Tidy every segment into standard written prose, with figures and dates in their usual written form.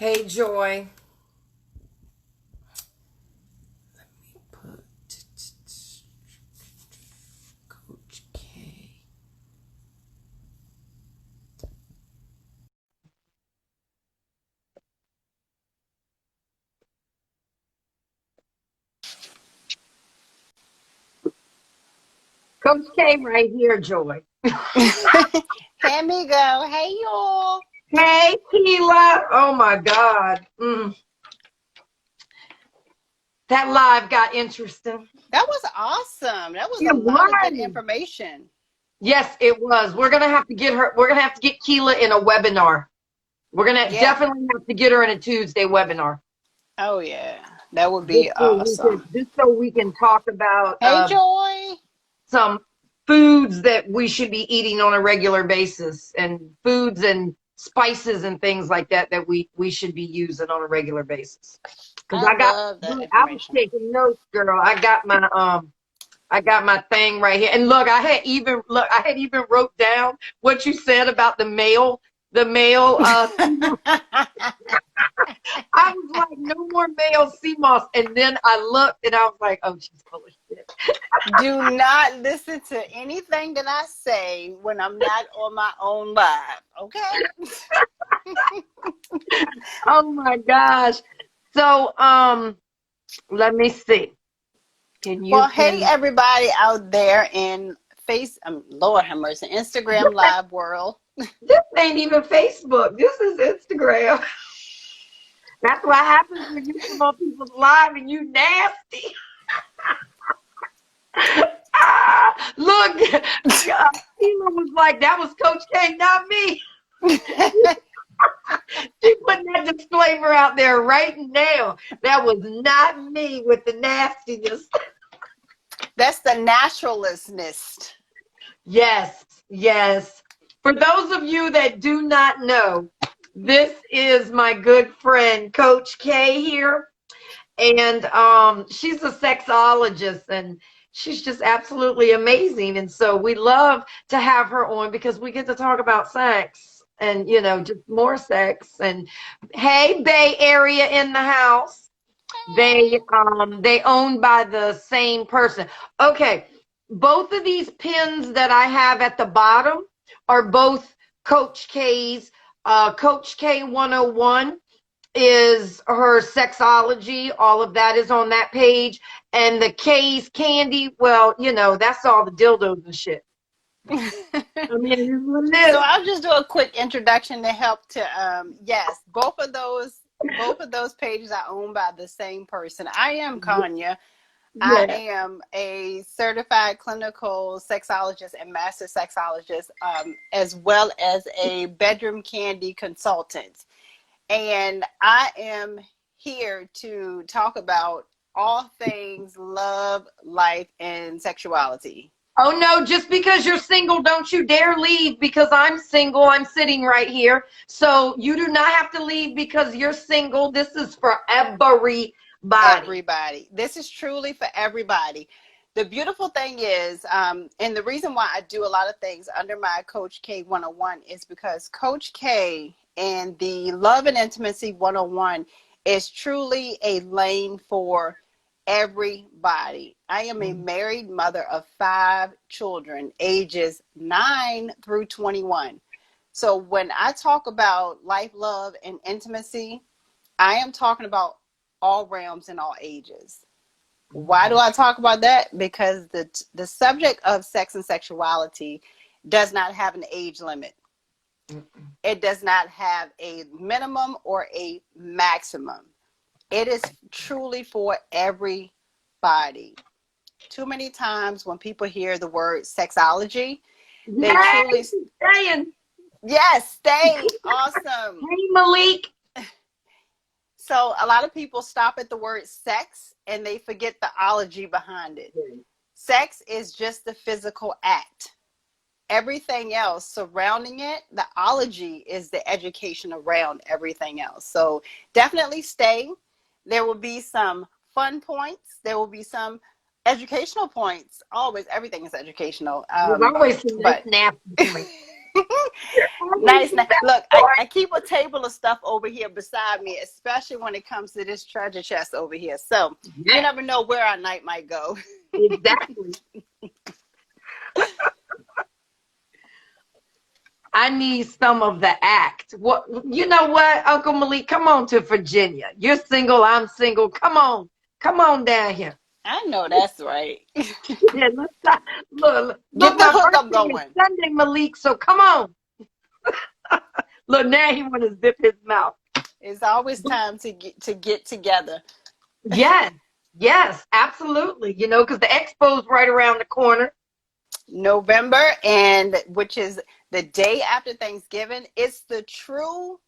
Hey, Joy. Let me put Coach K. Coach K right here, Joy. Hey, amigo. Hey, y'all. Hey, Keela. Oh, my God. That live got interesting. That was awesome. That was a It lot of good was. information. Yes, it was. We're going to have to get her, we're going to have to get Keela in a webinar. We're going to Yeah. definitely have to get her in a Tuesday webinar. Oh, yeah. That would be awesome. Just so we can talk about Hey, Joy. some foods that we should be eating on a regular basis, and foods and spices and things like that that we should be using on a regular basis. Because I love that I was information. taking notes, girl. I got my thing right here. And look, I had even wrote down what you said about the male I was like, no more male sea moss. And then I looked and I was like, oh, she's full of shit. Do not listen to anything that I say when I'm not on my own live, okay? Oh my gosh. So let me see. Can you Well, hey, pin everybody out there in Lord have mercy, Instagram live world. this ain't even Facebook. This is Instagram. That's what happens when you come on people's live and you nasty. Look, Tina was like, that was Coach K, not me. She putting that disclaimer out there right now. That was not me with the nastiness. That's the naturalistness. Yes, yes. For those of you that do not know, this is my good friend, Coach K here. And she's a sexologist and she's just absolutely amazing. And so we love to have her on because we get to talk about sex and, just more sex. And hey, Bay Area in the house. They owned by the same person. Okay, both of these pins that I have at the bottom are both Coach K's. Coach K 101 is her sexology. All of that is on that page. And the K's candy, well, that's all the dildos and shit. I mean, it is what it So is. I'll just do a quick introduction to help to yes, both of those pages are owned by the same person. I am Kanya. I Yeah. am a certified clinical sexologist and master sexologist, as well as a bedroom candy consultant. And I am here to talk about all things love, life, and sexuality. Oh no, just because you're single, don't you dare leave because I'm single. I'm sitting right here. So you do not have to leave because you're single. This is for everybody. Everybody. This is truly for everybody. The beautiful thing is, and the reason why I do a lot of things under my Coach K 101 is because Coach K and the Love and Intimacy 101 is truly a lane for everybody. I am a married mother of 5 children, ages 9 through 21. So when I talk about life, love, and intimacy, I am talking about all realms and all ages. Why do I talk about that? Because the subject of sex and sexuality does not have an age limit. It does not have a minimum or a maximum. It is truly for everybody. Too many times when people hear the word sexology, they Yay! truly, She's saying, yes, stay awesome. hey Malik. So a lot of people stop at the word sex and they forget the ology behind it. Sex is just the physical act. Everything else surrounding it, the ology is the education around everything else. So definitely stay. There will be some fun points. There will be some educational points. Always, everything is educational. There's always some nice But nasty points. Nice. Look, I keep a table of stuff over here beside me, especially when it comes to this treasure chest over here. So you Yes, never know where our night might go. exactly. I need some of the act. What, you know what, Uncle Malik? Come on to Virginia. You're single, I'm single. Come on down here. I know that's right. Yeah, look, Get the my hookup birthday is going. Sunday, Malik. So come on. Look, now he want to zip his mouth. It's always time to get together. Yes, yes, absolutely. You know, because the expo's right around the corner. November, and which is the day after Thanksgiving. It's the true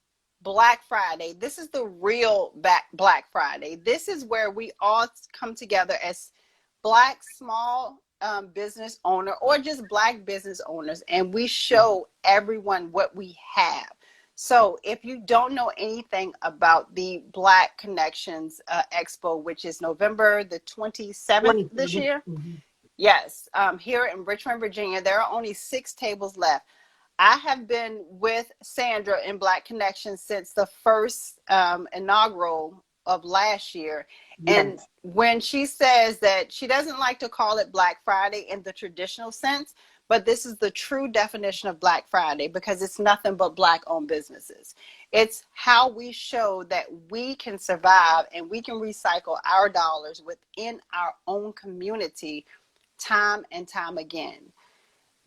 Black Friday. This is the real Black Friday. This is where we all come together as Black small business owner or just Black business owners, and we show everyone what we have. So if you don't know anything about the Black Connections Expo, which is November the 27th this 27. year, Mhm. yes, here in Richmond, Virginia, there are only 6 tables left. I have been with Sandra in Black Connection since the first inaugural of last year. And Yes. when she says that she doesn't like to call it Black Friday in the traditional sense, but this is the true definition of Black Friday because it's nothing but Black owned businesses. It's how we show that we can survive and we can recycle our dollars within our own community time and time again.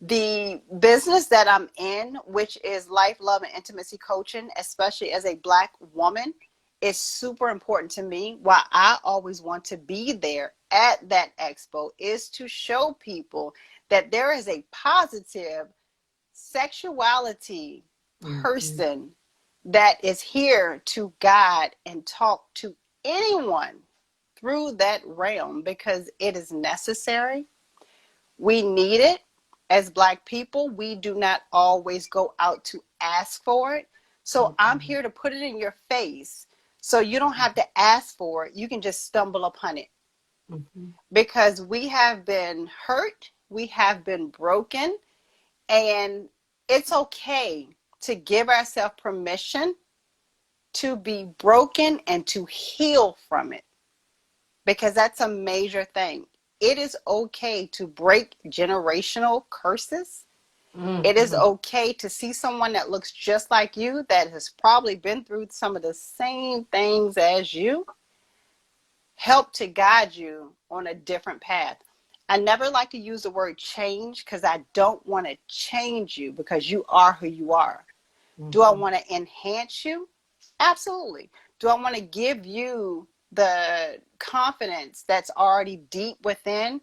The business that I'm in, which is life, love, and intimacy coaching, especially as a Black woman, is super important to me. Why I always want to be there at that expo is to show people that there is a positive sexuality Mhm. person that is here to guide and talk to anyone through that realm because it is necessary. We need it. As Black people, we do not always go out to ask for it. So I'm Mhm. here to put it in your face so you don't have to ask for it. You can just stumble upon it Mhm. because we have been hurt, we have been broken, and it's okay to give ourselves permission to be broken and to heal from it because that's a major thing. It is okay to break generational curses. It is Mhm. okay to see someone that looks just like you that has probably been through some of the same things as you, help to guide you on a different path. I never like to use the word change because I don't want to change you because you are who you are. Do I Mhm. want to enhance you? Absolutely. Do I want to give you the confidence that's already deep within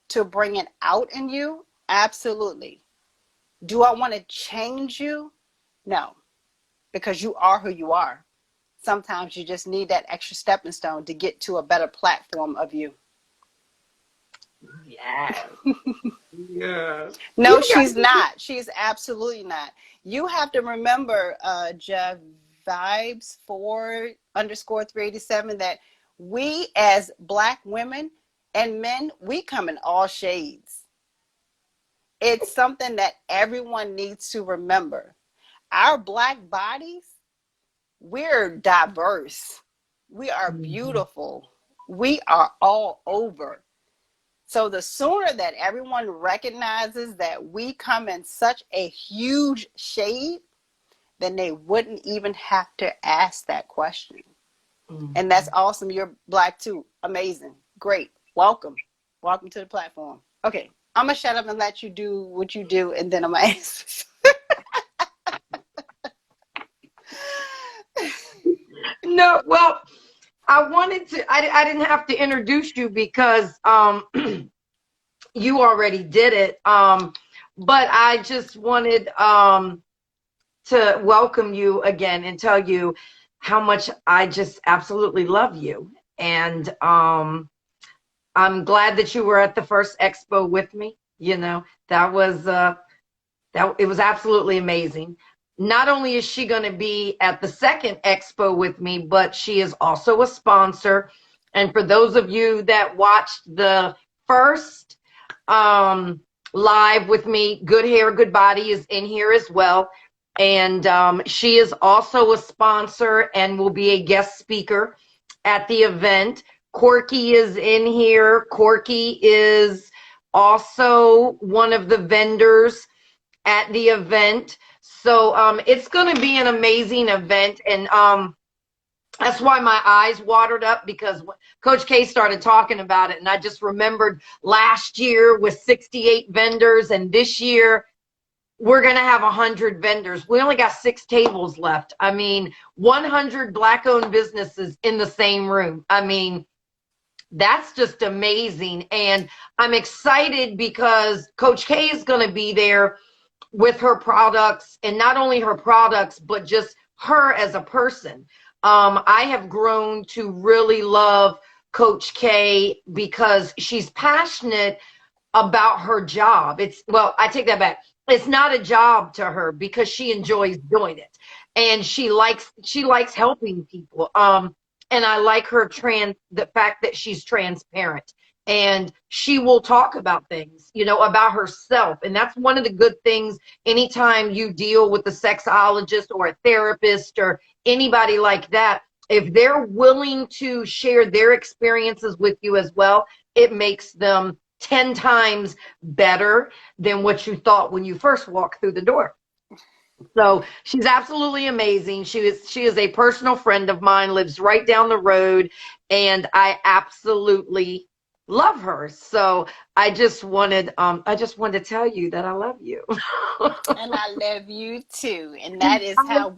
to bring it out in you? Absolutely. Do I want to change you? No, because you are who you are. Sometimes you just need that extra stepping stone to get to a better platform of you. Yes. Yes. No, You got she's not. She's absolutely not. You have to remember, Jeff Vibes 4 underscore 387, that we as Black women and men, we come in all shades. It's something that everyone needs to remember. Our Black bodies, we're diverse. We are Mhm. beautiful. We are all over. So the sooner that everyone recognizes that we come in such a huge shade, then they wouldn't even have to ask that question. And that's Mhm. awesome. You're Black too. Amazing. Great. Welcome. Welcome to the platform. Okay. I'm going to shut up and let you do what you do, and then I'm going to ask. No, well, I didn't have to introduce you because you already did it. But I just wanted to welcome you again and tell you how much I just absolutely love you. And I'm glad that you were at the first expo with me. You know, that it was absolutely amazing. Not only is she going to be at the second expo with me, but she is also a sponsor. And for those of you that watched the first um, live with me. Good Hair, Good Body is in here as well. And she is also a sponsor and will be a guest speaker at the event. Corky is in here. Corky is also one of the vendors at the event. So it's going to be an amazing event. And that's why my eyes watered up, because Coach K started talking about it. And I just remembered last year with 68 vendors, and this year we're going to have 100 vendors. We only got 6 tables left. I mean, 100 Black-owned businesses in the same room. I mean, that's just amazing. And I'm excited because Coach K is going to be there with her products, and not only her products, but just her as a person. I have grown to really love Coach K because she's passionate about her job. Well, I take that back. It's not a job to her because she enjoys doing it, and she likes helping people. And I like the fact that she's transparent, and she will talk about things, about herself. And that's one of the good things anytime you deal with a sexologist or a therapist or anybody like that. If they're willing to share their experiences with you as well, it makes them 10 times better than what you thought when you first walked through the door. So she's absolutely amazing. She is a personal friend of mine, lives right down the road, and I absolutely love her. So I just wanted to tell you that I love you. And I love you too. And that is how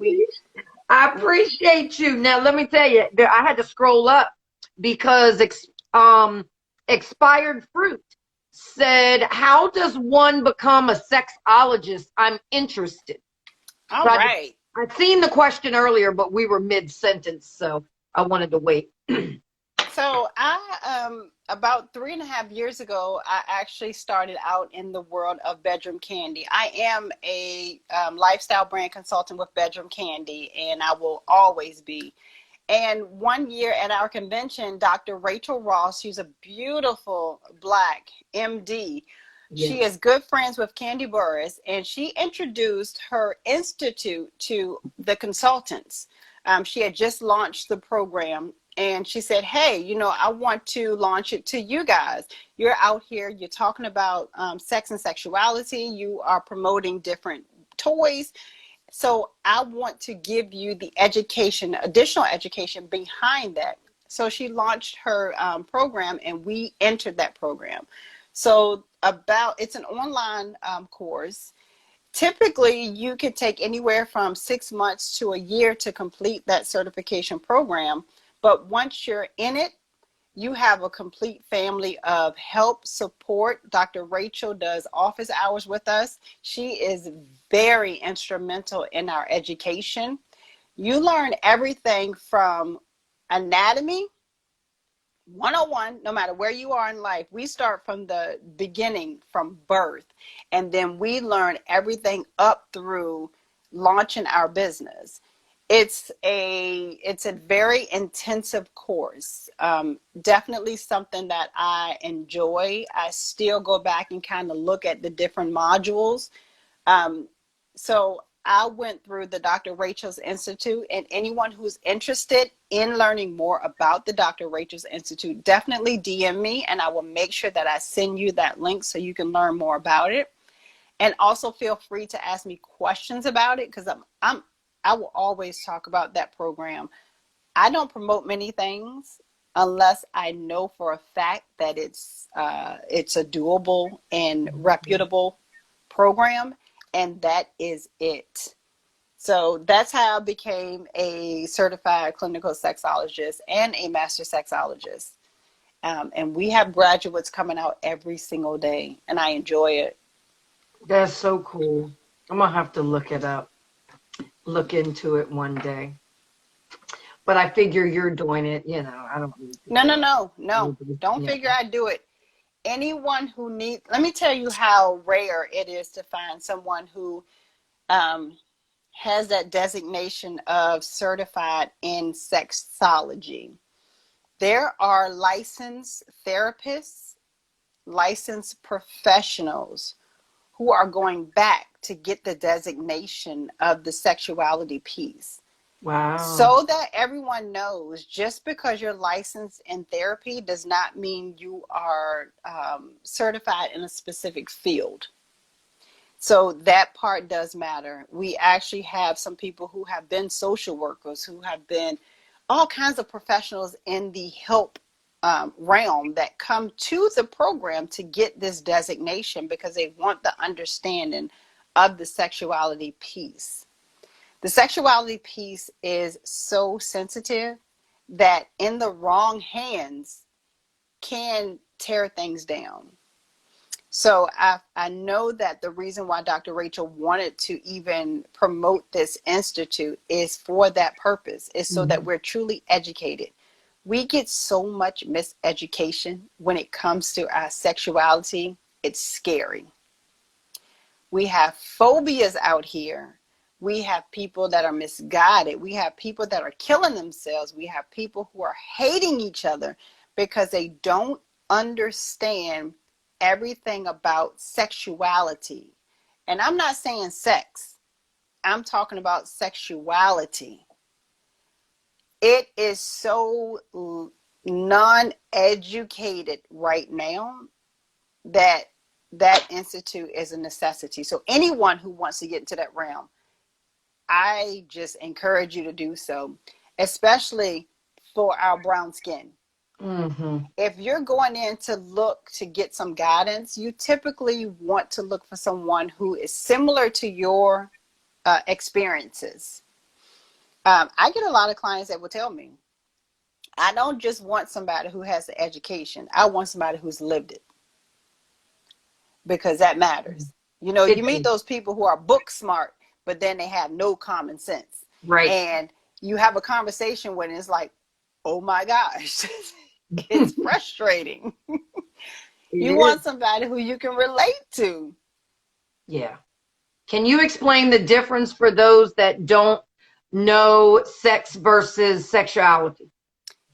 I appreciate you. Now let me tell you, I had to scroll up because expired fruit said, "How does one become a sexologist? I'm interested." All So right. I'd seen the question earlier, but we were mid-sentence, so I wanted to wait. So about 3.5 years ago, I actually started out in the world of Bedroom Candy. I am a lifestyle brand consultant with Bedroom Candy, and I will always be. And one year at our convention, Dr. Rachel Ross, who's a beautiful Black MD, she Yes. is good friends with Candy Burris, and she introduced her institute to the consultants. She had just launched the program, and she said, "Hey, I want to launch it to you guys. You're out here, you're talking about sex and sexuality, you are promoting different toys. So I want to give you the education, additional education behind that." So she launched her program, and we entered that program. So it's an online course. Typically, you could take anywhere from 6 months to a year to complete that certification program. But once you're in it, you have a complete family of help, support. Dr. Rachel does office hours with us. She is very instrumental in our education. You learn everything from anatomy 101, no matter where you are in life. We start from the beginning, from birth, and then we learn everything up through launching our business. It's a very intensive course. Definitely something that I enjoy. I still go back and kind of look at the different modules. So I went through the Dr. Rachel's Institute, and anyone who's interested in learning more about the Dr. Rachel's Institute, definitely DM me, and I will make sure that I send you that link so you can learn more about it. And also feel free to ask me questions about it, because I will always talk about that program. I don't promote many things unless I know for a fact that it's a doable and reputable program, and that is it. So that's how I became a certified clinical sexologist and a master sexologist. And we have graduates coming out every single day, and I enjoy it. That's so cool. I'm gonna have to look into it one day. But I figure you're doing it, I don't need to No, do no, it. no, no. Don't Yeah. figure I do it. Anyone who needs, let me tell you how rare it is to find someone who um, has that designation of certified in sexology. There are licensed therapists, licensed professionals who are going back to get the designation of the sexuality piece. Wow. So that everyone knows, just because you're licensed in therapy does not mean you are certified in a specific field. So that part does matter. We actually have some people who have been social workers, who have been all kinds of professionals in the help realm that come to the program to get this designation because they want the understanding of the sexuality piece. The sexuality piece is so sensitive that in the wrong hands can tear things down. So I know that the reason why Dr. Rachel wanted to even promote this institute is for that purpose, is so that we're truly educated. We get so much miseducation when it comes to our sexuality. It's scary. We have phobias out here. We have people that are misguided. We have people that are killing themselves. We have people who are hating each other because they don't understand everything about sexuality. And I'm not saying sex, I'm talking about sexuality. It is so non-educated right now that that institute is a necessity. So anyone who wants to get into that realm, I just encourage you to do so, especially for our brown skin. Mm-hmm. If you're going in to look to get some guidance, you typically want to look for someone who is similar to your experiences. I get a lot of clients that will tell me, I don't just want somebody who has the education. I want somebody who's lived it, because that matters. You know, you It meet is. those people who are book smart, but then they have no common sense. Right. And you have a conversation when it's like, oh my gosh, it's frustrating. It You is. want somebody who you can relate to. Yeah. Can you explain the difference for those that don't know sex versus sexuality?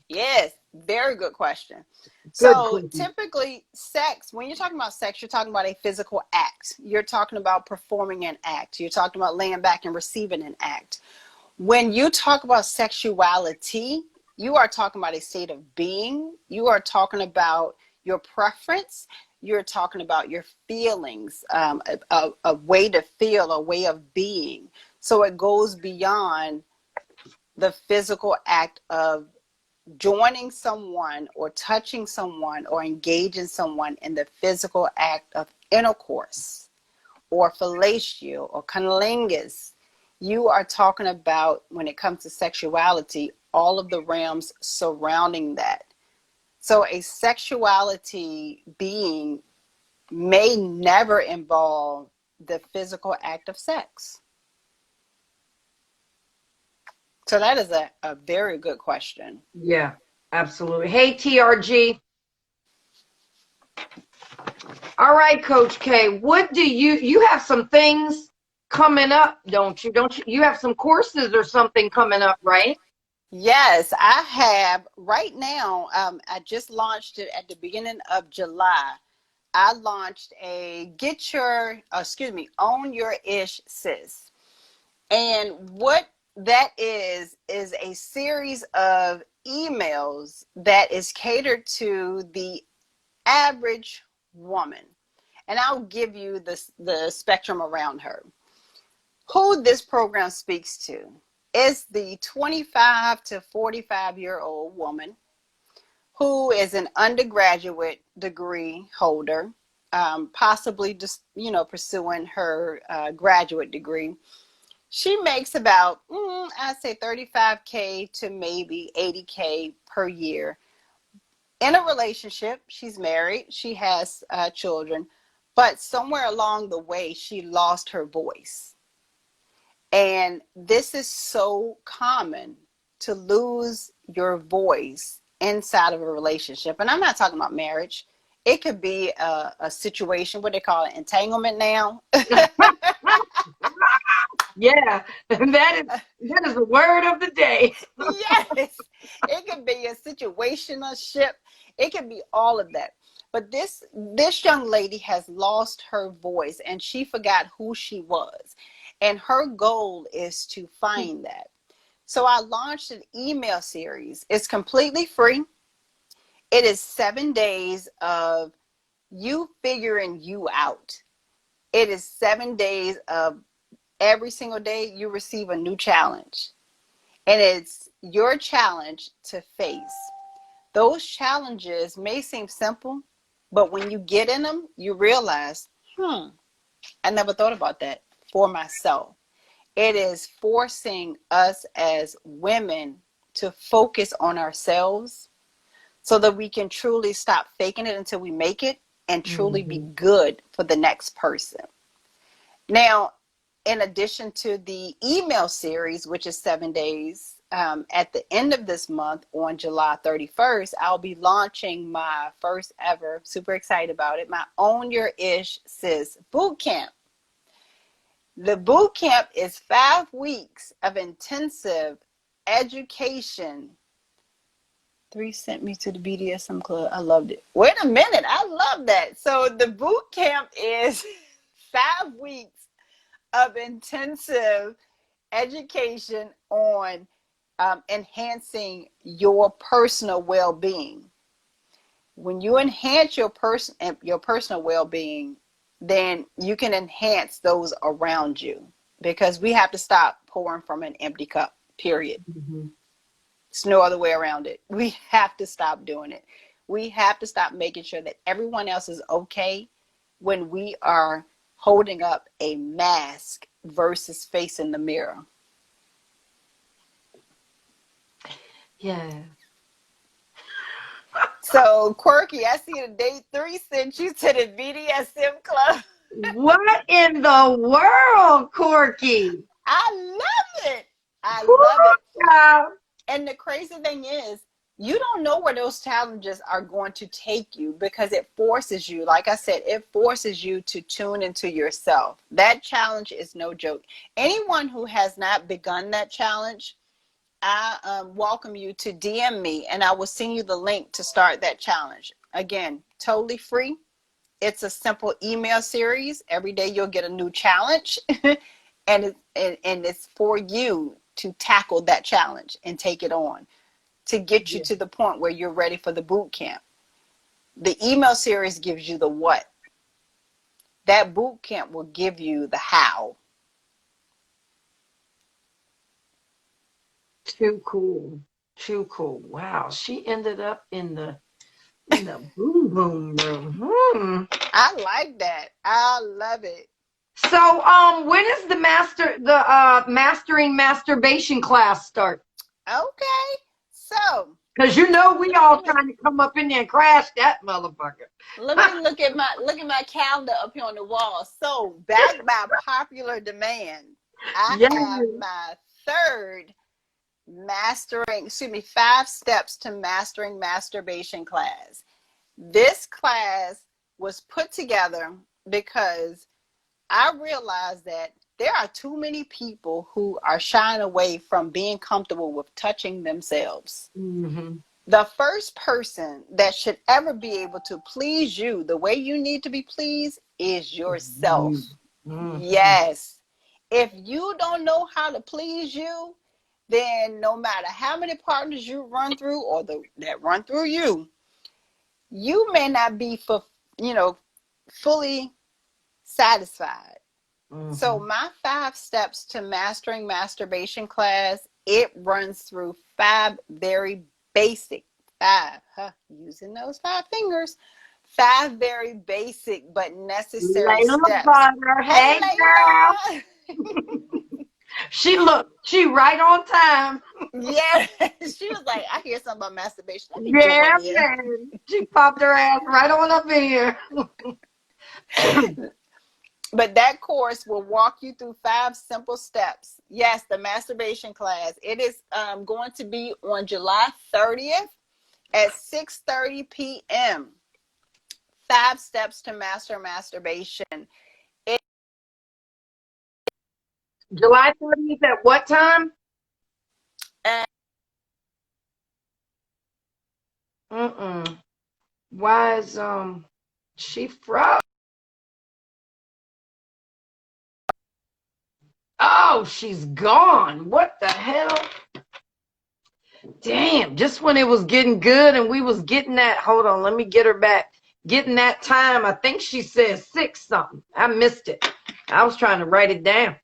Yes, very good question. Good So question. typically, sex, when you're talking about sex, you're talking about a physical act. You're talking about performing an act. You're talking about laying back and receiving an act. When you talk about sexuality, you are talking about a state of being. You are talking about your preference. You're talking about your feelings, a way to feel, a way of being. So it goes beyond the physical act of joining someone or touching someone or engaging someone in the physical act of intercourse or fellatio or cunnilingus. You are talking about, when it comes to sexuality, all of the realms surrounding that. So a sexuality being may never involve the physical act of sex. So that is a very good question. Yeah, absolutely. Hey, TRG. All right, Coach K. What do you have some things coming up, don't you? Don't you? You have some courses or something coming up, right? Yes, I have right now. I just launched it at the beginning of July. I launched a own your ish sis. And what that is a series of emails that is catered to the average woman. And I'll give you the spectrum around her. Who this program speaks to is the 25 to 45-year-old woman who is an undergraduate degree holder, possibly just, pursuing her graduate degree. She makes about, I'd say 35K to maybe 80K per year. In a relationship, she's married, she has children, but somewhere along the way, she lost her voice. And this is so common, to lose your voice inside of a relationship. And I'm not talking about marriage. It could be a situation, what they call it, entanglement now. Yeah, that is the word of the day. Yes, it could be a situationship. It could be all of that. But this young lady has lost her voice and she forgot who she was. And her goal is to find that. So I launched an email series. It's completely free. It is 7 days of you figuring you out. It is 7 days of every single day you receive a new challenge. And it's your challenge to face. Those challenges may seem simple, but when you get in them, you realize, I never thought about that for myself. It is forcing us as women to focus on ourselves so that we can truly stop faking it until we make it and truly be good for the next person. Now, in addition to the email series, which is 7 days, at the end of this month on July 31st, I'll be launching my first ever, super excited about it, my Own Your Ish Sis boot camp. The boot camp is 5 weeks of intensive education. 3 sent me to the BDSM club. I loved it. Wait a minute. I love that. So the boot camp is 5 weeks of intensive education on enhancing your personal well-being. When you enhance your personal well-being, then you can enhance those around you, because we have to stop pouring from an empty cup, period. There's no other way around it. We have to stop doing it. We have to stop making sure that everyone else is okay when we are holding up a mask versus facing the mirror. Yeah. So, Quirky, I see the day 3 sent you to the BDSM club. What in the world, Corky? I love it. I Woo, love it. child. And the crazy thing is, you don't know where those challenges are going to take you, because it forces you, like I said, it forces you to tune into yourself. That challenge is no joke. Anyone who has not begun that challenge, I welcome you to DM me and I will send you the link to start that challenge. Again, totally free. It's a simple email series. Every day you'll get a new challenge and it's for you to tackle that challenge and take it on to get you to the point where you're ready for the boot camp. The email series gives you the what. That boot camp will give you the how. Too cool. Too cool. Wow. She ended up in the boom boom room. I like that. I love it. So when is the mastering masturbation class start? Okay. So Because you know we all trying to come up in there and crash that motherfucker. let me look at my calendar up here on the wall. So back by popular demand, I Yeah. have my third 5 steps to mastering masturbation class. This class was put together because I realized that there are too many people who are shying away from being comfortable with touching themselves. The first person that should ever be able to please you the way you need to be pleased is yourself. Yes. If you don't know how to please you, then no matter how many partners you run through or that run through you, you may not be fully satisfied. So my 5 steps to mastering masturbation class, it runs through 5 very basic, using those 5 fingers, 5 very basic but necessary Layla steps. Butter. Hey, Hey, girl. She right on time. yeah, she was like, I hear something about masturbation. Let me Yeah, join you. man. She popped her ass right on up in here. But that course will walk you through 5 simple steps. Yes, the masturbation class. It is going to be on July 30th at 6:30 p.m. 5 steps to master masturbation. July 30th at what time? And Mm-mm. Why is she froze? Oh, she's gone. What the hell? Damn, just when it was getting good and we was getting that, hold on, let me get her back. Getting that time, I think she said 6 something. I missed it. I was trying to write it down.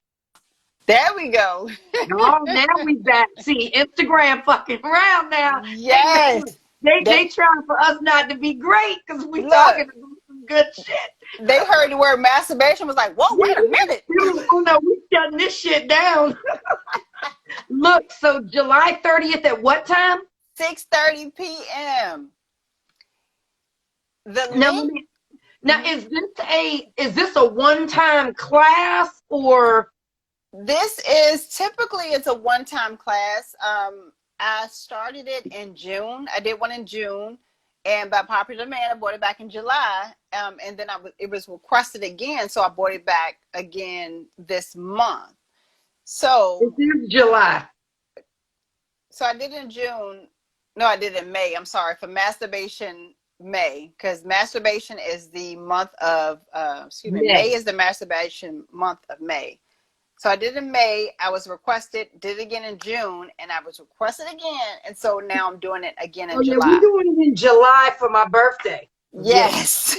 There we go. Oh, now we back. See, Instagram fucking around now. Yes. They trying for us not to be great because we talking Look, about some good shit. they heard the word masturbation, was like, whoa, wait a minute. Oh no, we shutting this shit down. Look, so July 30th at what time? 6:30 p.m. The Now, link. now is this a one-time class or? This is typically it's a one-time class. I started it in June. I did one in June, and by popular demand, I bought it back in July. And then it was requested again, so I bought it back again this month. So It is July. So I did in June. No, I did in May. I'm sorry for masturbation May, because masturbation is the month of. May is the masturbation month of May. So I did in May. I was requested. Did it again in June, and I was requested again, and so now I'm doing it again in Yeah, we're July. doing it in July for my birthday. Yes.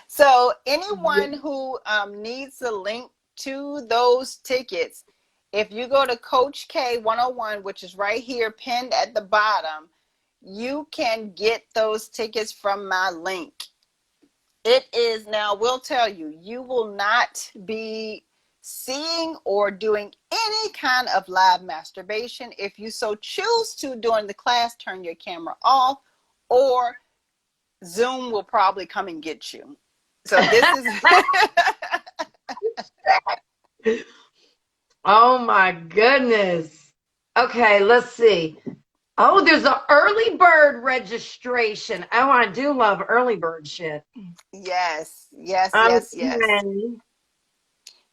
So anyone who needs the link to those tickets, if you go to Coach K 101, which is right here pinned at the bottom, you can get those tickets from my link. It is now, we'll tell you, you will not be seeing or doing any kind of live masturbation. If you so choose to during the class, turn your camera off, or Zoom will probably come and get you. So this is Oh my goodness. Okay, let's see. Oh, there's an early bird registration. Oh, I do love early bird shit. yes. Okay.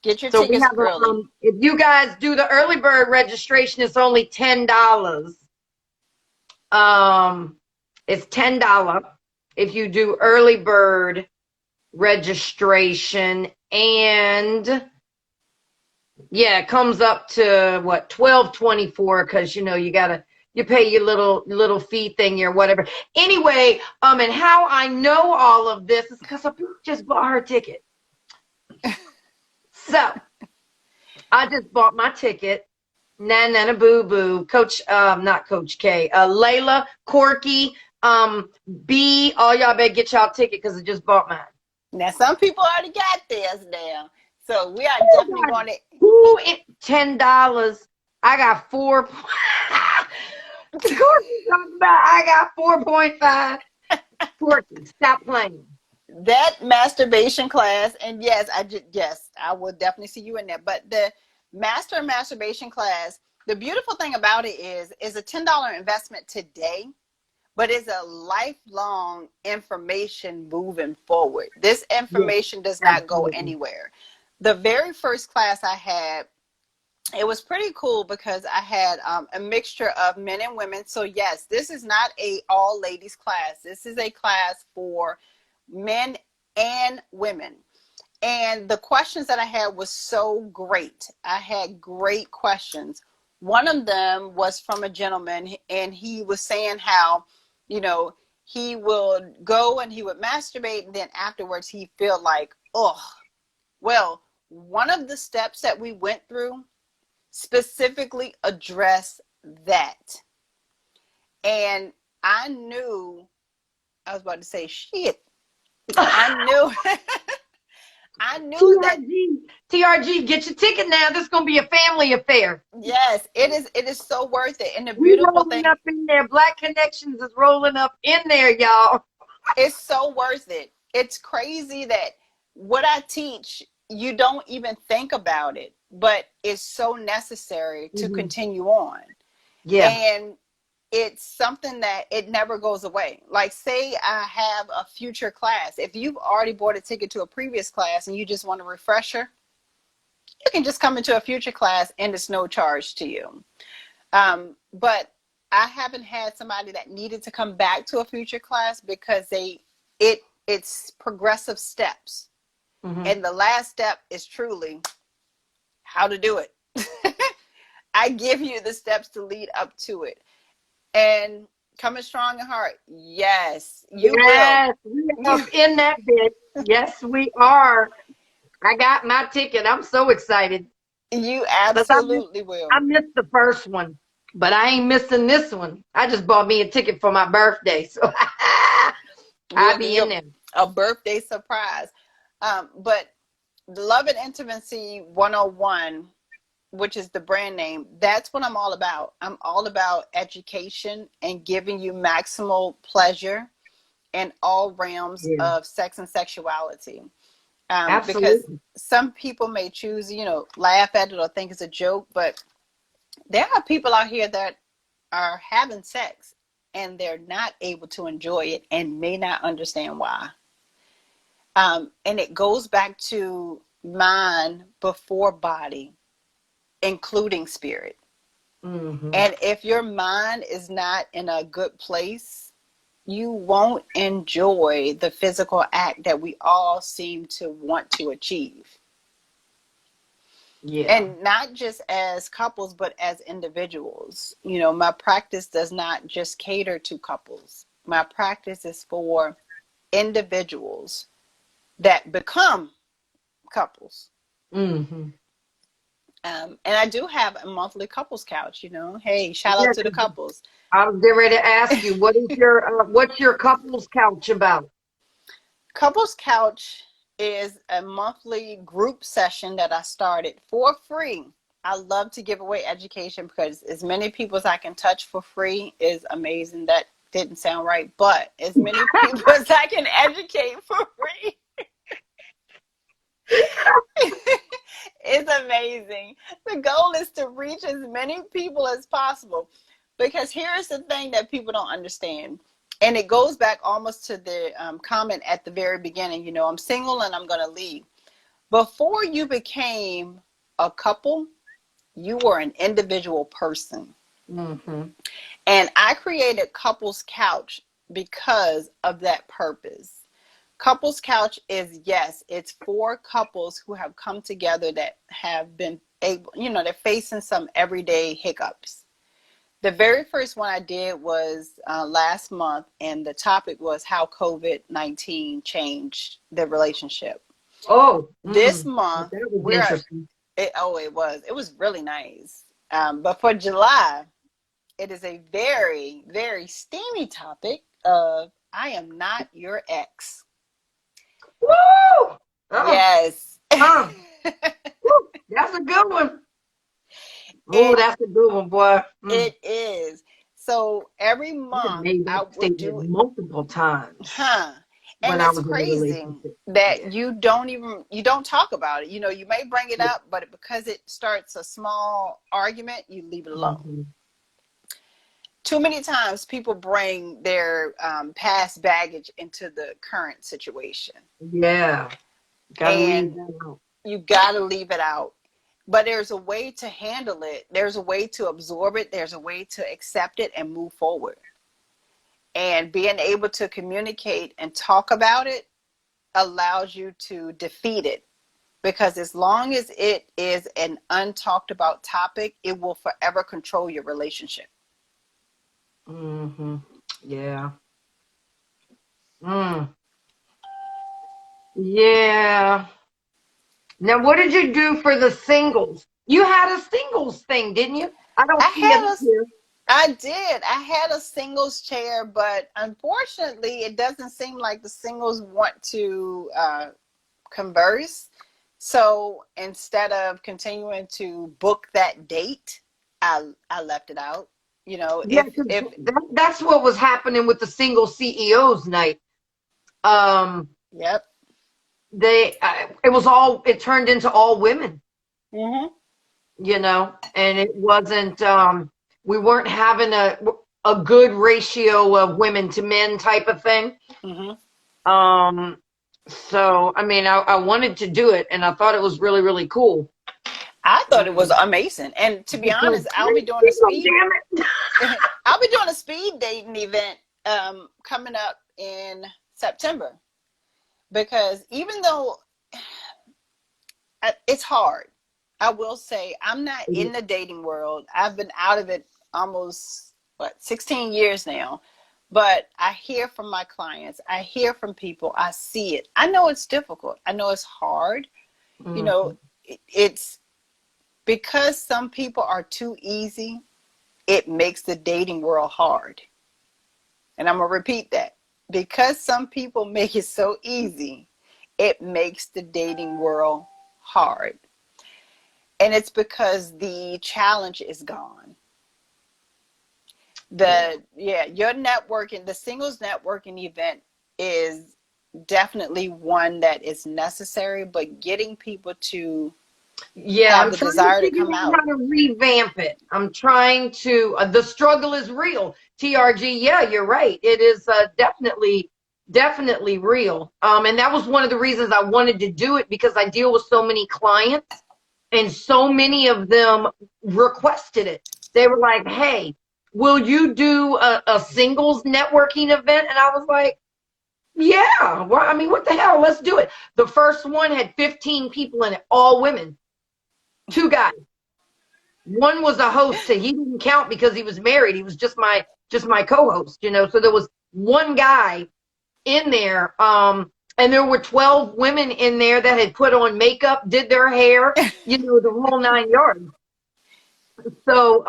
Get your So we tickets have early. if you guys do the early bird registration, it's only $10. It's $10 if you do early bird registration, and yeah, it comes up to what, 12.24, because you pay your little fee thing or whatever. Anyway, and how I know all of this is because I just bought her ticket. So I just bought my ticket. Nana boo boo. Coach, not Coach K. Layla, Corky, B. All y'all better get y'all ticket because I just bought mine. Now some people already got theirs now. So we are definitely going to $10. I got 4. Corky talking about I got 4.5. Corky, stop playing. that masturbation class. And yes, I will definitely see you in there. But the masturbation class, the beautiful thing about it is a $10 investment today, but it's a lifelong information moving forward. This information does not go anywhere. The very first class I had, it was pretty cool because I had a mixture of men and women. So yes, this is not a all ladies class. This is a class for men and women. And the questions that I had was so great. I had great questions. One of them was from a gentleman, and he was saying how, he would go and he would masturbate, and then afterwards he feel like, oh, well, one of the steps that we went through specifically address that. And I knew, I was about to say shit. I knew TRG, that TRG, get your ticket now. This is gonna be a family affair. yes, it is so worth it. And the We beautiful rolling thing, up in there. Black Connections is rolling up in there, y'all. it's so worth it. It's crazy that what I teach, you don't even think about it, but it's so necessary to continue on. Yeah. And it's something that it never goes away. Like, say I have a future class. If you've already bought a ticket to a previous class and you just want a refresher, you can just come into a future class and it's no charge to you. But I haven't had somebody that needed to come back to a future class because it's progressive steps. Mm-hmm. And the last step is truly how to do it. I give you the steps to lead up to it. And coming strong in heart, yes, you will. Yes, we are in that bit. Yes, we are. I got my ticket. I'm so excited. You Because absolutely I will. missed the first one, but I ain't missing this one. I just bought me a ticket for my birthday. So I'll Will be be in there. a birthday surprise. But the Love and Intimacy 101, which is the brand name, that's what I'm all about. I'm all about education and giving you maximal pleasure in all realms Yeah, of sex and sexuality. Because absolutely. some people may choose, laugh at it or think it's a joke, but there are people out here that are having sex and they're not able to enjoy it and may not understand why. And it goes back to mind before body, including spirit. Mm-hmm. And if your mind is not in a good place, you won't enjoy the physical act that we all seem to want to achieve. Yeah. And not just as couples, but as individuals. My practice does not just cater to couples. My practice is for individuals that become couples. Mm-hmm. And I do have a monthly couples couch. Hey, shout out Yeah, to the 'cause couples. I was getting ready to ask you, what's your couples couch about? Couples couch is a monthly group session that I started for free. I love to give away education because as many people as I can touch for free is amazing. That didn't sound right, but as many people as I can educate for free is amazing. The goal is to reach as many people as possible because here's the thing that people don't understand. And it goes back almost to the comment at the very beginning, I'm single and I'm going to leave. Before you became a couple, you were an individual person. Mm-hmm. And I created Couples Couch because of that purpose. Couples Couch is, yes, it's for couples who have come together that have been able, they're facing some everyday hiccups. The very first one I did was last month, and the topic was how COVID-19 changed the relationship. Oh, This month, that was we're at, interesting. it was really nice. But for July, it is a very, very steamy topic of I am not your ex. Woo! Oh, Yes. woo, that's a good one. Oh, it that's a good one, boy. it is. So every I have month made I that would statement do it. multiple times Huh. when And I it's was in a crazy relationship. Yeah. that you don't talk about it. You may bring it up, but because it starts a small argument, you leave it alone. Mm-hmm. Too many times people bring their past baggage into the current situation. Yeah. Gotta leave And that out. you got to leave it out. But there's a way to handle it. There's a way to absorb it. There's a way to accept it and move forward. And being able to communicate and talk about it allows you to defeat it. Because as long as it is an untalked about topic, it will forever control your relationship. Mm-hmm. Yeah. Mm. Yeah. Now, what did you do for the singles? You had a singles thing, didn't you? I don't I see it had up a here. I did. I had a singles chair, but unfortunately, it doesn't seem like the singles want to converse. So instead of continuing to book that date, I left it out. Yeah, If 'cause if that's what was happening with the single CEOs night. Um, Yep. it turned into all women, Mhm. and it wasn't, we weren't having a good ratio of women to men type of thing. Mhm. Um, so, I mean, I wanted to do it and I thought it was really, really cool. I thought it was Um, amazing, and to be because honest, I'll I'm be doing a single, speed. damn it. I'll be doing a speed dating event coming up in September, because even though it's hard, I will say I'm not in the dating world. I've been out of it almost 16 years now. But I hear from my clients, I hear from people, I see it. I know it's difficult. I know it's hard. You know, it's because some people are too easy, it makes the dating world hard. And I'm going to repeat that. Because some people make it so easy, it makes the dating world hard. And it's because the challenge is gone. Your networking, the singles networking event is definitely one that is necessary, but getting people to have I'm the trying to desire to figure come out out. how to revamp it. I'm trying to, the struggle is real. TRG, yeah, you're right. It is definitely real. And that was one of the reasons I wanted to do it, because I deal with so many clients and so many of them requested it. They were like, hey, will you do a singles networking event? And I was like, yeah, well, I mean, what the hell? Let's do it. The first one had 15 people in it, all women. 2 guys. One was a host. He didn't count because he was married. He was just my co-host, you know. So there was one guy in there, and there were 12 women in there that had put on makeup, did their hair, you know, the whole 9 yards. So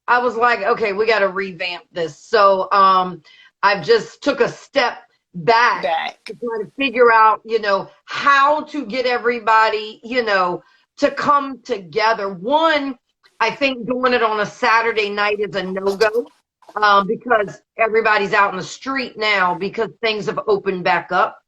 I was like, okay, we got to revamp this. So I just took a step back to try to figure out, you know, how to get everybody, you know, to come together. One, I think doing it on a Saturday night is a no-go, because everybody's out in the street now because things have opened back up.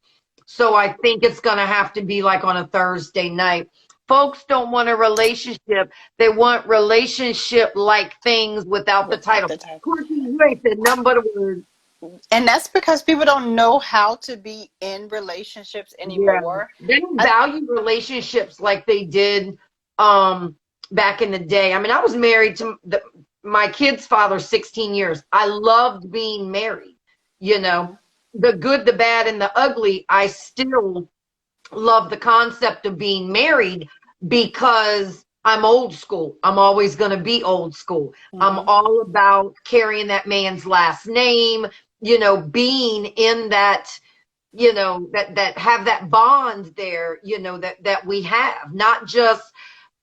So I think it's going to have to be like on a Thursday night. Folks don't want a relationship. They want relationship-like things without the title. Courtney, you ain't said nothing but a word. And that's because people don't know how to be in relationships anymore. Yeah. They don't value relationships like they did back in the day. I mean, I was married to my kid's father 16 years. I loved being married. You know, the good, the bad, and the ugly. I still love the concept of being married because I'm old school. I'm always going to be old school. I'm all about carrying that man's last name, you know, being in that, you know, that have that bond there, you know, that we have, not just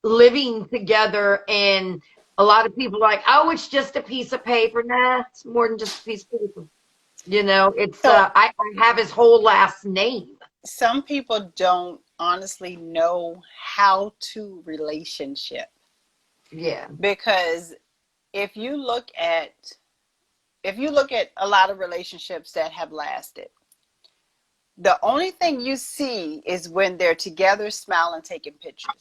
living together. And a lot of people are like, oh, it's just a piece of paper. Nah, it's more than just a piece of paper. You know, it's So I have his whole last name. some people don't honestly know how to relationship. Yeah. Because if you look at a lot of relationships that have lasted, the only thing you see is when they're together, smiling, taking pictures.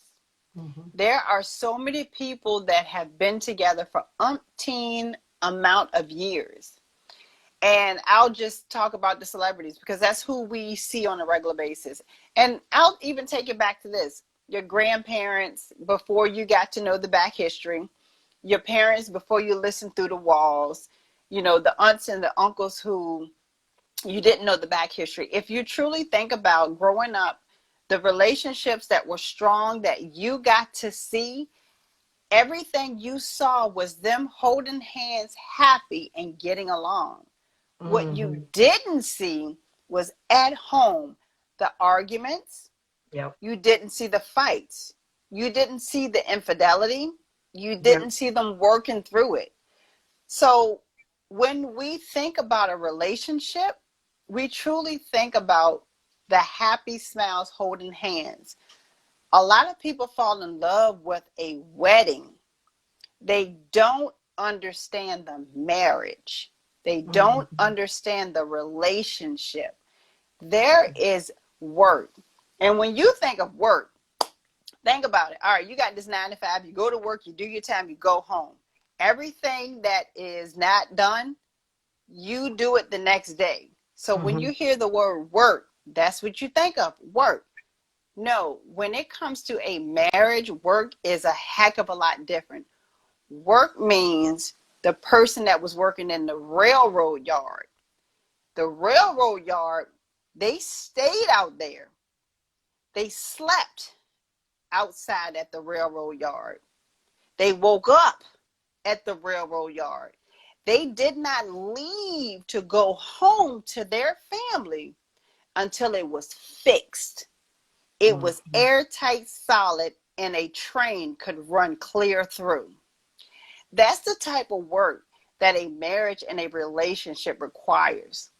There are so many people that have been together for umpteen amount of years. And I'll just talk about the celebrities because that's who we see on a regular basis. And I'll even take it back to this. Your grandparents, before you got to know the back history, your parents, before you listened through the walls, you know, the aunts and the uncles who you didn't know the back history. If you truly think about growing up, the relationships that were strong that you got to see, everything you saw was them holding hands, happy and getting along. What you didn't see was at home, the arguments. Yep. You didn't see the fights. You didn't see the infidelity. You didn't see them working through it. So when we think about a relationship, we truly think about the happy smiles holding hands. A lot of people fall in love with a wedding. They don't understand the marriage. They don't understand the relationship. There is work. And when you think of work, think about it. All right, you got this 9 to 5. You go to work, you do your time, you go home. Everything that is not done, you do it the next day. So when you hear the word work, that's what you think of, work. No, when it comes to a marriage, work is a heck of a lot different. Work means the person that was working in the railroad yard. The railroad yard, they stayed out there. They slept outside at the railroad yard. They woke up at the railroad yard. They did not leave to go home to their family until it was fixed. It was airtight, solid, and a train could run clear through. That's the type of work that a marriage and a relationship requires.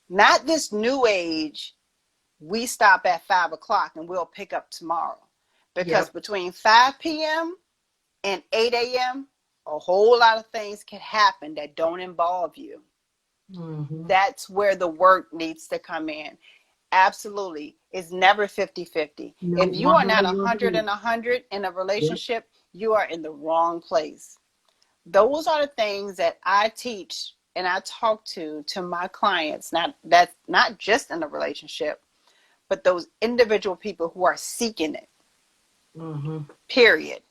Not this new age, we stop at 5 o'clock and we'll pick up tomorrow. Because between 5 p.m. and 8 a.m., a whole lot of things can happen that don't involve you. That's where the work needs to come in. Absolutely. It's never 50-50. No, If you are not 100 and 100 in a relationship, you are in the wrong place. Those are the things that I teach and I talk to my clients. That's not just in a relationship, but those individual people who are seeking it. Period.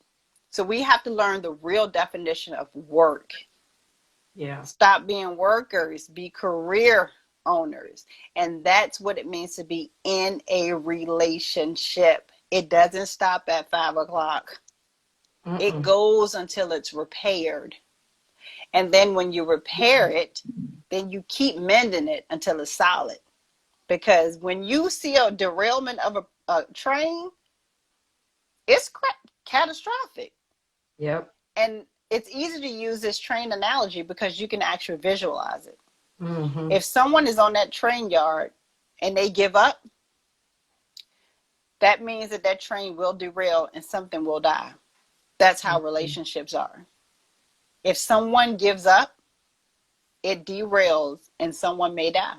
So we have to learn the real definition of work. Stop being workers, be career owners. And that's what it means to be in a relationship. It doesn't stop at 5 o'clock. It goes until it's repaired. And then when you repair it, then you keep mending it until it's solid. Because when you see a derailment of a train, it's catastrophic. And it's easy to use this train analogy because you can actually visualize it. If someone is on that train yard and they give up, that means that train will derail and something will die. That's how relationships are. If someone gives up, it derails and someone may die.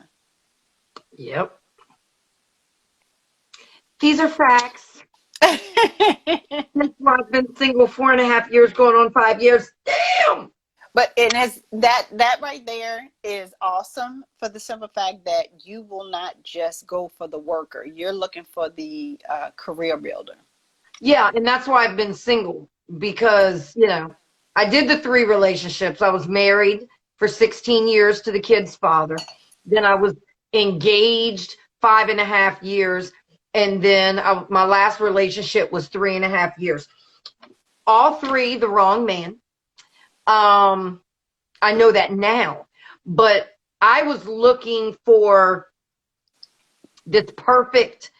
These are facts. That's why I've been single 4.5 years, going on 5 years. Damn. But it has that right there is awesome for the simple fact that you will not just go for the worker. You're looking for the career builder. Yeah, and that's why I've been single, because, I did the 3 relationships. I was married for 16 years to the kid's father. Then I was engaged 5.5 years. And then my last relationship was 3.5 years. All 3, the wrong man. I know that now, but I was looking for this perfect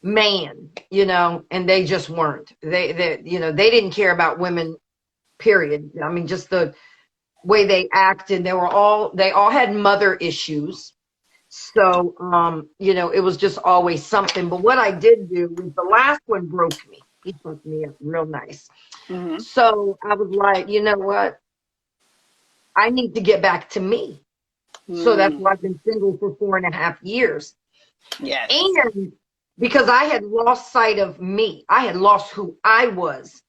man, and they just weren't. They didn't care about women, period. I mean, just the way they acted. They all had mother issues. So, it was just always something. But what I did do was the last one broke me. He fucked me up real nice. So I was like, you know what? I need to get back to me. So that's why I've been single for 4.5 years. Yes. And because I had lost sight of me. I had lost who I was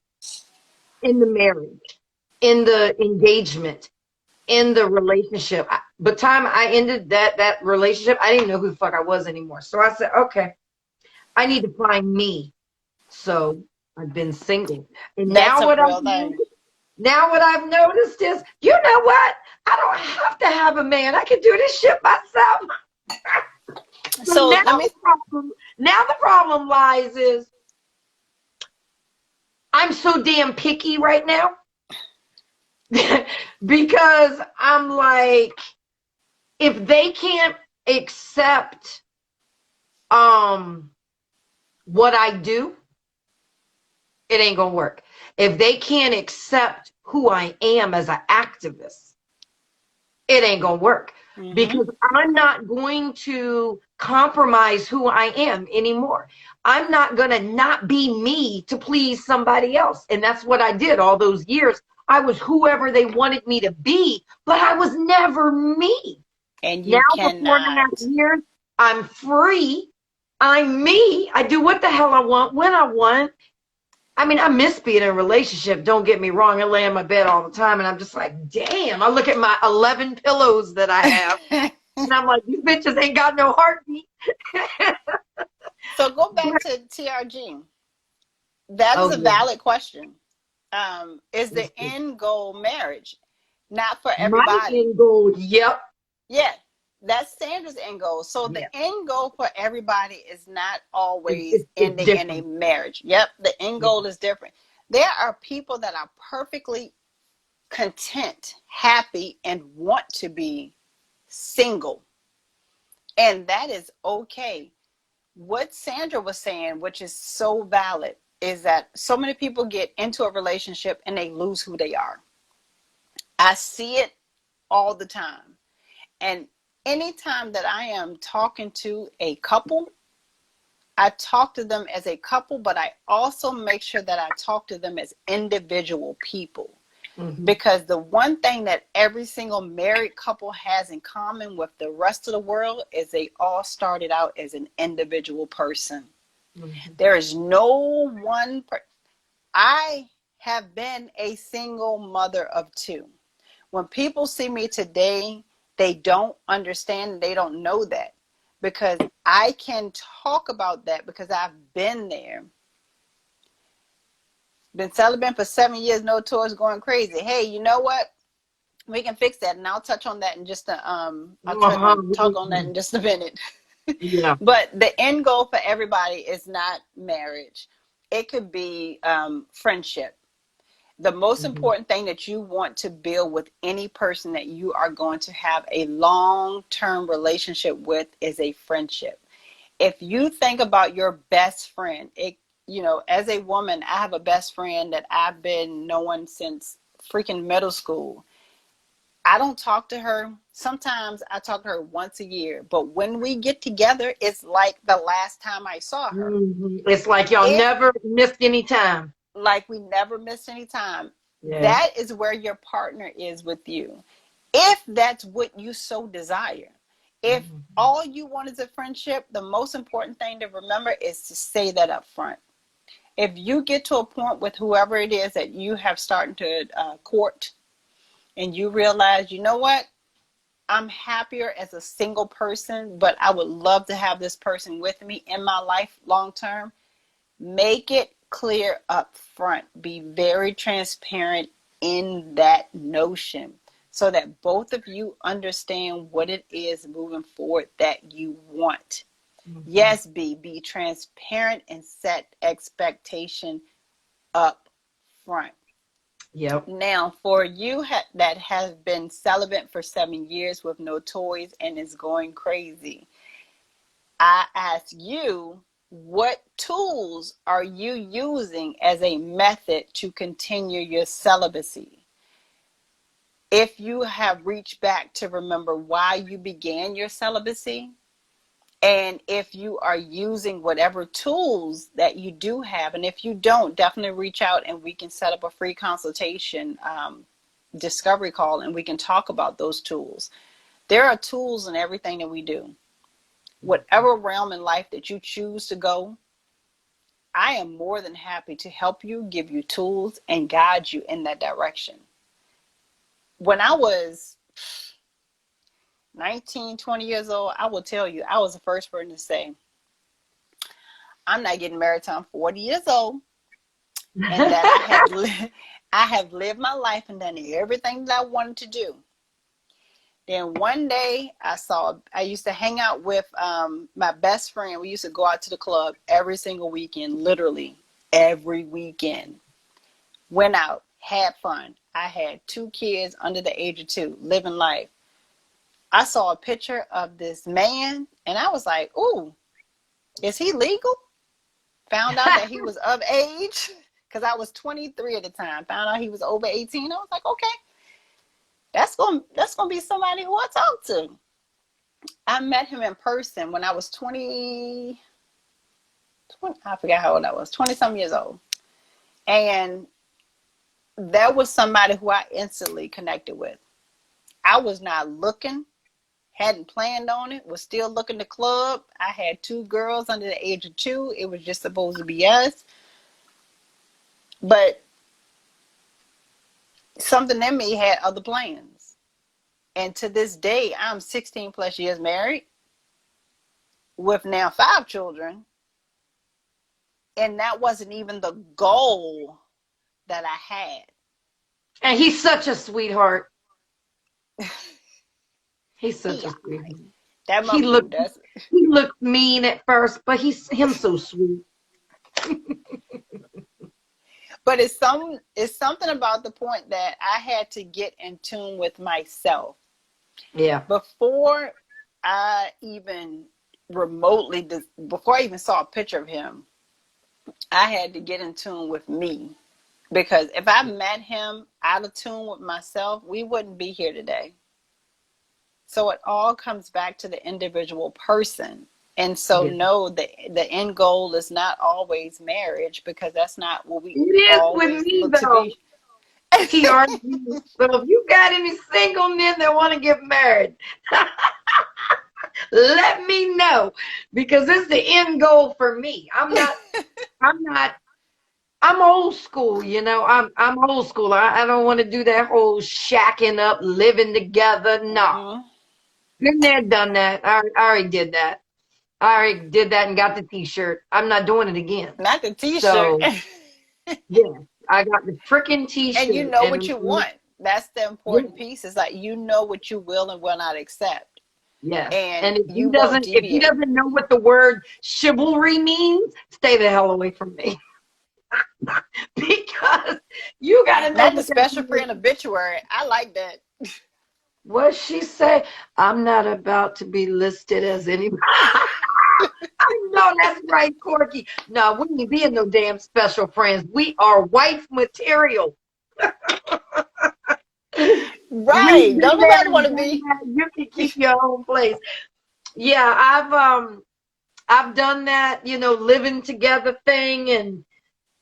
in the marriage, in the engagement, in the relationship. By the time I ended that relationship, I didn't know who the fuck I was anymore. So I said, okay, I need to find me. So I've been single. And now what I've noticed is, you know what? I don't have to have a man. I can do this shit myself. So now the problem lies is I'm so damn picky right now. Because I'm like, if they can't accept what I do, it ain't gonna work. If they can't accept who I am as an activist, it ain't gonna work. Because I'm not going to compromise who I am anymore. I'm not gonna not be me to please somebody else. And that's what I did all those years. I was whoever they wanted me to be, but I was never me. And you now for 4.5 years, I'm free. I'm me. I do what the hell I want, when I want. I mean, I miss being in a relationship. Don't get me wrong. I lay in my bed all the time, and I'm just like, damn. I look at my 11 pillows that I have, and I'm like, these bitches ain't got no heartbeat. So go back to TRG. That is a valid question. Is the end goal marriage? not for My everybody. end goal. Yep. Yeah, that's Sandra's end goal. So the Yeah. end goal for everybody is not always It's ending in a different. marriage. Yep, the end Yeah. goal is different. There are people that are perfectly content, happy, and want to be single. And that is okay. What Sandra was saying, which is so valid, is that so many people get into a relationship and they lose who they are. I see it all the time. And anytime that I am talking to a couple, I talk to them as a couple, but I also make sure that I talk to them as individual people. Mm-hmm. Because the one thing that every single married couple has in common with the rest of the world is they all started out as an individual person. Mm-hmm. There is no I have been a single mother of two. When people see me today, they don't understand, they don't know that, because I can talk about that because I've been there. Been celibate for 7 years, no tours, going crazy. Hey, you know what? We can fix that, and I'll touch on that in just a I'll Uh-huh. talk on that in just a minute. Yeah. But the end goal for everybody is not marriage. It could be friendship. The most Mm-hmm. important thing that you want to build with any person that you are going to have a long-term relationship with is a friendship. If you think about your best friend, as a woman, I have a best friend that I've been knowing since freaking middle school. I don't talk to her. Sometimes I talk to her once a year, but when we get together, it's like the last time I saw her. Mm-hmm. It's like y'all If never missed any time. Like we never missed any time. Yeah. That is where your partner is with you. If that's what you so desire. If Mm-hmm. all you want is a friendship, the most important thing to remember is to say that up front. If you get to a point with whoever it is that you have started to court, and you realize, you know what, I'm happier as a single person, but I would love to have this person with me in my life long term. Make it clear up front. Be very transparent in that notion so that both of you understand what it is moving forward that you want. Mm-hmm. Yes, be transparent and set expectation up front. Yep. Now, for you that have been celibate for 7 years with no toys and is going crazy, I ask you, what tools are you using as a method to continue your celibacy? If you have reached back to remember why you began your celibacy, and if you are using whatever tools that you do have, and if you don't, definitely reach out and we can set up a free consultation discovery call and we can talk about those tools. There are tools in everything that we do. Whatever realm in life that you choose to go, I am more than happy to help you, give you tools, and guide you in that direction. When I was 19, 20 years old, I will tell you, I was the first person to say, I'm not getting married till I'm 40 years old, and that I have lived my life and done everything that I wanted to do. Then one day I used to hang out with my best friend. We used to go out to the club every single weekend, literally every weekend. Went out, had fun. I had 2 kids under the age of 2, living life. I saw a picture of this man and I was like, ooh, is he legal? Found out that he was of age because I was 23 at the time. Found out he was over 18. I was like, okay, that's gonna be somebody who I talk to. I met him in person when I was 20, I forgot how old I was, 20 some years old. And that was somebody who I instantly connected with. I was not looking, hadn't planned on it, was still looking the club. I had 2 girls under the age of 2. It was just supposed to be us. But something in me had other plans. And to this day, I'm 16 plus years married with now 5 children. And that wasn't even the goal that I had. And he's such a sweetheart. He's such a Yeah, sweetie. that He mama. looked That's. he looked mean at first, but he's him so sweet. But it's something about the point that I had to get in tune with myself Yeah. before I even before I even saw a picture of him. I had to get in tune with me, because if I met him out of tune with myself, we wouldn't be here today. So it all comes back to the individual person. And so Yeah. no, the end goal is not always marriage, because that's not what we It is with always me look to though. be. TRG. So if you got any single men that want to get married, let me know because it's the end goal for me. I'm not I'm old school, you know. I'm old school. I don't want to do that whole shacking up, living together. No. Mhm. Been there, done that. I already did that. I already did that and got the t-shirt. I'm not doing it again. Not the t-shirt. So yeah, I got the freaking And you t-shirt know what and you want. That's the yeah, important piece. Is like, you know what you will and will not accept, yes. and And you won't if he deviate. doesn't know what the word chivalry means, stay the hell away from me. Because you got to know Not the what that special means. friend obituary. I like that. What she say? I'm not about to be listed as anybody. I know that's right, Corky. No, we ain't being no damn special friends. We are wife material. We've Right. been Don't there nobody and want to done be. that. You can keep your own place. Yeah, I've done that, you know, living together thing, and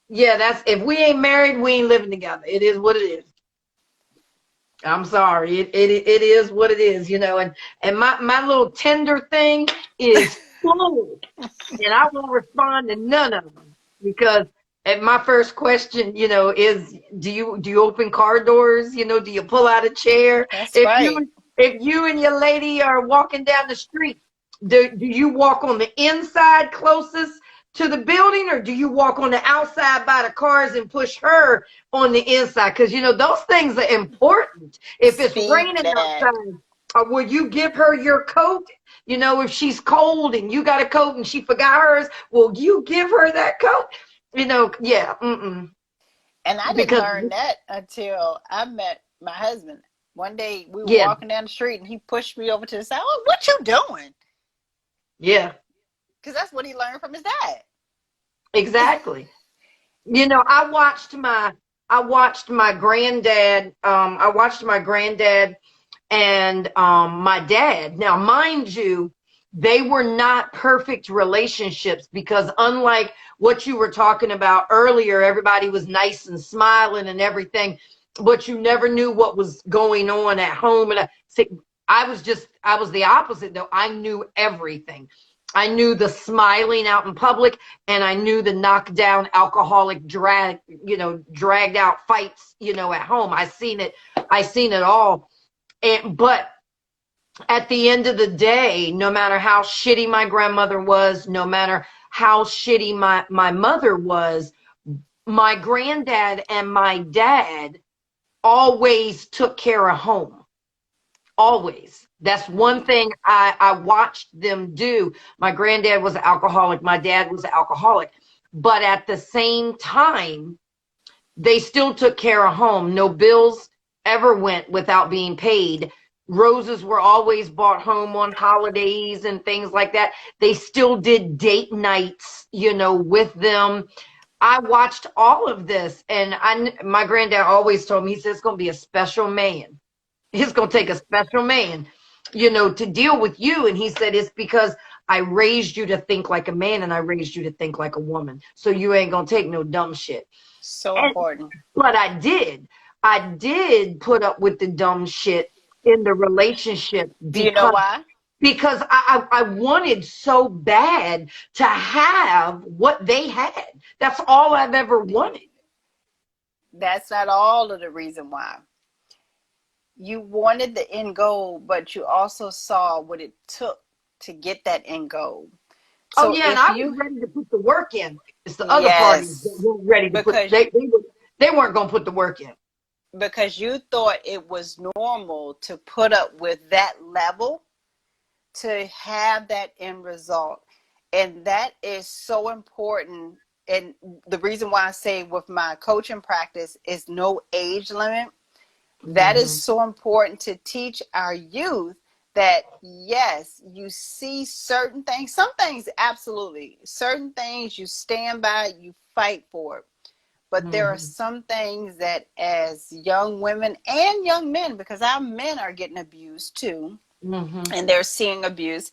yeah, that's if we ain't married, we ain't living together. It is what it is. I'm sorry. It is what it is, you know, and my little tender thing is full, and I won't respond to none of them because and my first question, you know, is do you open car doors? You know, do you pull out a chair? That's If you right. if you and your lady are walking down the street, do you walk on the inside closest to the building, or do you walk on the outside by the cars and push her on the inside? Because you know those things are important. If it's Speak raining that. outside, or will you give her your coat? You know, if she's cold and you got a coat and she forgot hers, will you give her that coat? You know, yeah, And I didn't because learn that until I met my husband. One day we were yeah, walking down the street and he pushed me over to the side. Oh, what you doing? yeah, Because that's what he learned from his dad. exactly. You know, I watched my granddad. I watched my granddad and my dad. Now, mind you, they were not perfect relationships because unlike what you were talking about earlier, everybody was nice and smiling and everything, but you never knew what was going on at home. And I was the opposite though. I knew everything. I knew the smiling out in public, and I knew the knockdown alcoholic dragged out fights, you know, at home. I seen it all. But at the end of the day, no matter how shitty my grandmother was, no matter how shitty my mother was, my granddad and my dad always took care of home. Always. That's one Mm-hmm. thing I watched them do. My granddad was an alcoholic. My dad was an alcoholic. But at the same time, they still took care of home. No bills ever went without being paid. Roses were always bought home on holidays and things like that. They still did date nights, you know, with them. I watched all of this, and my granddad always told me, he said, it's going to be a special man. It's going to take a special man, you know, to deal with you. And he said, it's because I raised you to think like a man and I raised you to think like a woman. So you ain't going to take no dumb shit. So And important. but I did put up with the dumb shit in the relationship Do you know why? because I wanted so bad to have what they had. That's all I've ever wanted. That's not all of the reason why. You wanted the end goal, but you also saw what it took to get that end goal. Oh So yeah, and if I was you, ready to put the work in. It's the other parties that yes, weren't ready to put because they weren't gonna put the work in. because you thought it was normal to put up with that level, to have that end result. And that is so important. And the reason why I say with my coaching practice is no age limit. That is so important to teach our youth that, yes, you see certain things, some things absolutely, certain things you stand by, you fight for it. But there are some things that as young women and young men, because our men are getting abused too, and they're seeing abuse,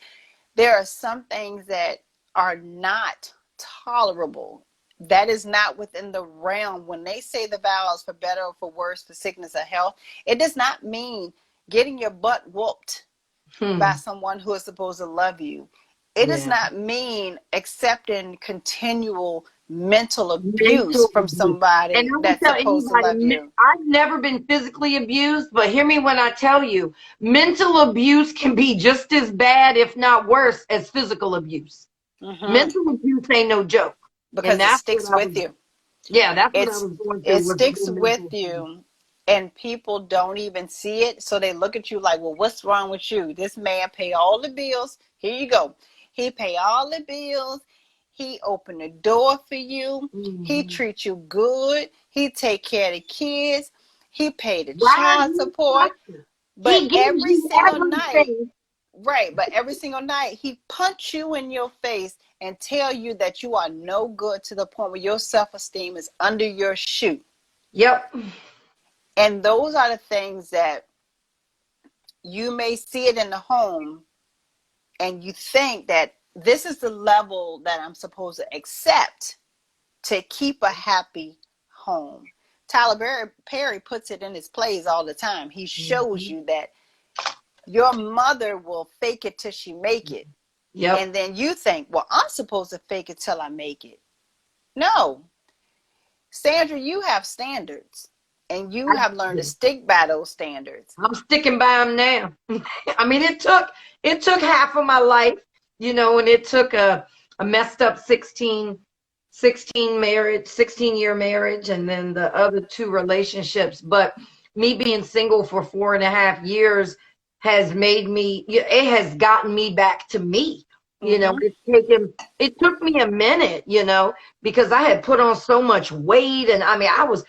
there are some things that are not tolerable. That is not within the realm. When they say the vows for better or for worse, for sickness or health, it does not mean getting your butt whooped by someone who is supposed to love you. It does not mean accepting continual mental abuse Mental from abuse. And somebody I will that's tell supposed to love anybody, you. I've never been physically abused, but hear me when I tell you, mental abuse can be just as bad, if not worse, as physical abuse. Mental abuse ain't no joke. And Because it that's what sticks I with was, you. yeah, that's what I It's was going through it was sticks real with mental abuse. you, and people don't even see it, so they look at you like, well, what's wrong with you? This man pay all the bills. Here you go. He pay all the bills. He opened the door for you. He treats you good. He take care of the kids. He paid the Ride child his support. cycle. But He gives every you single night, everything. right, but every single night he punch you in your face and tell you that you are no good, to the point where your self-esteem is under your shoe. Yep. And those are the things that you may see it in the home, and you think that this is the level that I'm supposed to accept to keep a happy home. Tyler Perry puts it in his plays all the time. He shows you that your mother will fake it till she make it. Yep. And then you think, well, I'm supposed to fake it till I make it. No. Sandra, you have standards, and you have learned to stick by those standards. I'm sticking by them now. I mean, it took half of my life, and it took a messed up 16-year marriage, and then the other two relationships. But me being single for 4.5 years has made me, it has gotten me back to me. It took me a minute, because I had put on so much weight. And I mean, I was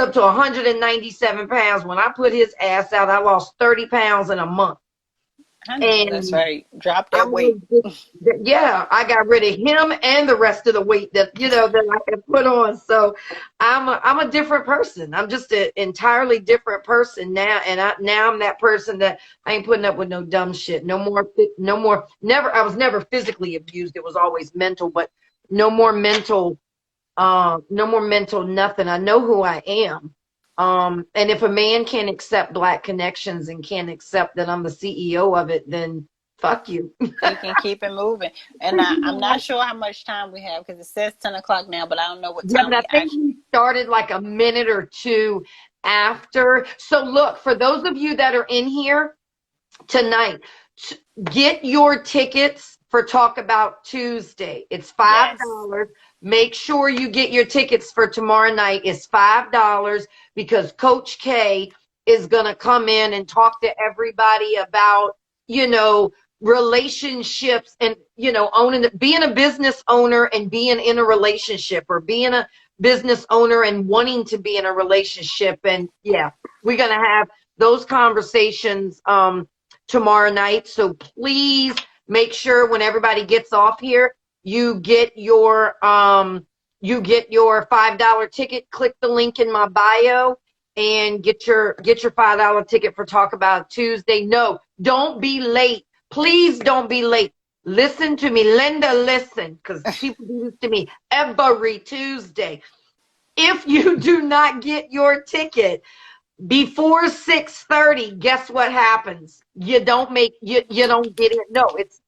up to 197 pounds. When I put his ass out, I lost 30 pounds in a month. I know, that's And right. Drop I that weight. was yeah, I got rid of him and the rest of the weight that I had put on. So I'm a different person. I'm just an entirely different person now. And now I'm that person that I ain't putting up with no dumb shit. No more, never. I was never physically abused. It was always mental, but no more mental, no more mental nothing. I know who I am. And if a man can't accept Black Connections and can't accept that I'm the CEO of it, then fuck you. He can keep it moving. And I'm not sure how much time we have, because it says 10 o'clock now, but I don't know what Yeah, time but I we think actually. we started like a minute or two after. So look, for those of you that are in here tonight, get your tickets for Talk About Tuesday. It's Yes. $5. Make sure you get your tickets for tomorrow night. It's $5 because Coach K is going to come in and talk to everybody about, relationships and, being a business owner and being in a relationship, or being a business owner and wanting to be in a relationship. And yeah, we're going to have those conversations tomorrow night. So please make sure when everybody gets off here, you get your $5 ticket. Click the link in my bio and get your $5 ticket for Talk About Tuesday. No, don't be late. Please don't be late. Listen to me, Linda. Listen, because people do this to me every Tuesday. If you do not get your ticket before 6:30, guess what happens? You don't get in. No, it's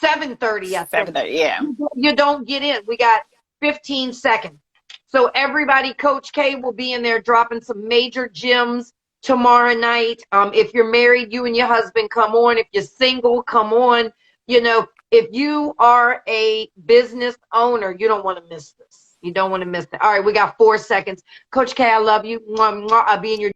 7:30, I think. 7:30, yeah. You don't get in. We got 15 seconds. So everybody, Coach K will be in there dropping some major gems tomorrow night. If you're married, you and your husband, come on. If you're single, come on. If you are a business owner, you don't want to miss this. You don't want to miss it. All right, we got 4 seconds. Coach K, I love you. Mwah, mwah. I'll be in your